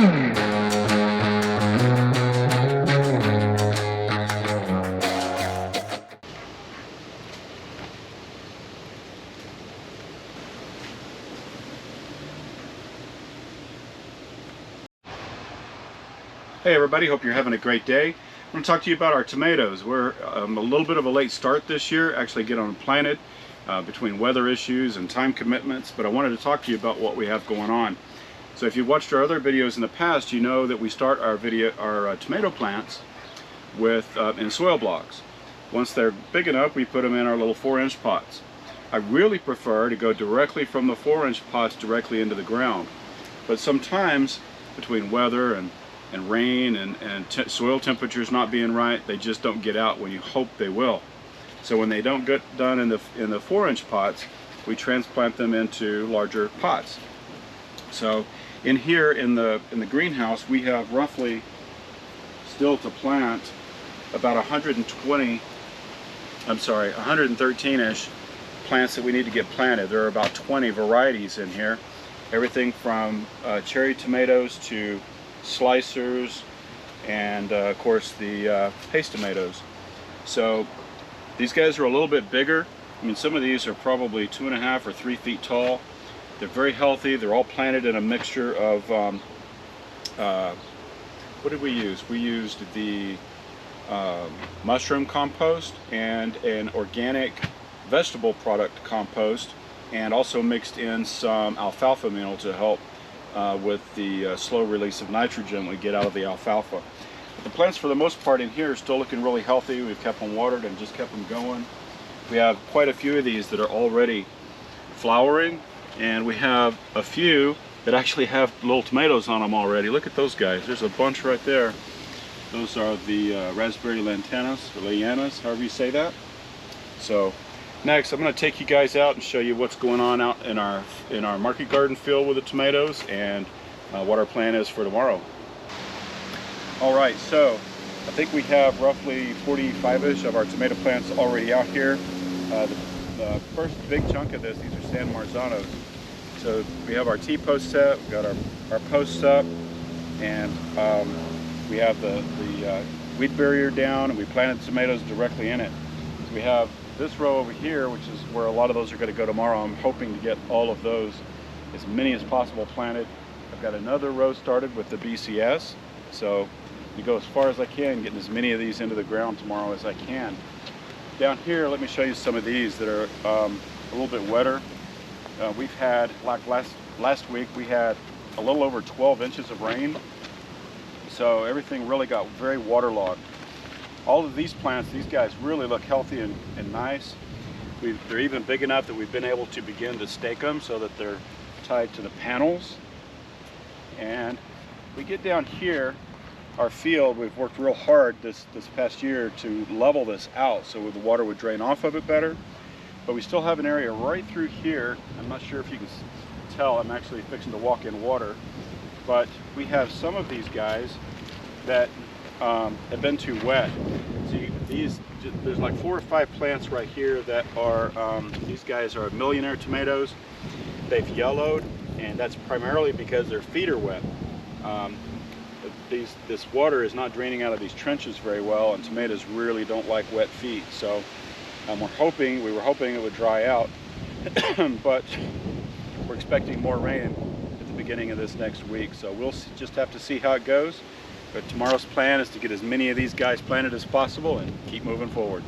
Hey everybody, hope you're having a great day. I'm going to talk to you about our tomatoes. We're a little bit of a late start this year, actually getting them planted between weather issues and time commitments, but I wanted to talk to you about what we have going on. So if you've watched our other videos in the past, you know that we start our tomato plants with in soil blocks. Once they're big enough, we put them in our little 4-inch pots. I really prefer to go directly from the 4-inch pots directly into the ground, but sometimes between weather and rain and soil temperatures not being right, they just don't get out when you hope they will. So when they don't get done in the 4-inch pots, we transplant them into larger pots. So in here in the greenhouse, we have roughly still to plant about 113-ish plants that we need to get planted. There are about 20 varieties in here, everything from cherry tomatoes to slicers, and of course the paste tomatoes. So these guys are a little bit bigger. I mean, some of these are probably 2.5 or 3 feet tall. They're very healthy. They're all planted in a mixture of what did we use? We used the mushroom compost and an organic vegetable product compost, and also mixed in some alfalfa meal to help with the slow release of nitrogen we get out of the alfalfa. But the plants for the most part in here are still looking really healthy. We've kept them watered and just kept them going. We have quite a few of these that are already flowering, and we have a few that actually have little tomatoes on them already. Look at those guys. There's a bunch right there. Those are the raspberry lantanas, or lianas, however you say that. So next, I'm going to take you guys out and show you what's going on out in our market garden field with the tomatoes, and what our plan is for tomorrow. Alright, so I think we have roughly 45-ish of our tomato plants already out here. The first big chunk of this, these are San Marzanos. So we have our T-post set, we've got our posts up, and we have the weed barrier down, and we planted tomatoes directly in it. So we have this row over here, which is where a lot of those are going to go tomorrow. I'm hoping to get all of those, as many as possible, planted. I've got another row started with the BCS, so you go as far as I can, getting as many of these into the ground tomorrow as I can. Down here, let me show you some of these that are a little bit wetter. We've had, like last week, we had a little over 12 inches of rain, so everything really got very waterlogged. All of these plants, these guys really look healthy and nice. They're even big enough that we've been able to begin to stake them so that they're tied to the panels. And we get down here, our field, we've worked real hard this past year to level this out so the water would drain off of it better. But we still have an area right through here. I'm not sure if you can tell, I'm actually fixing to walk in water. But we have some of these guys that have been too wet. See, there's like 4 or 5 plants right here that are, these guys are millionaire tomatoes. They've yellowed, and that's primarily because their feet are wet. This water is not draining out of these trenches very well, and tomatoes really don't like wet feet. So we were hoping it would dry out, but we're expecting more rain at the beginning of this next week. So we'll just have to see how it goes. But tomorrow's plan is to get as many of these guys planted as possible and keep moving forward.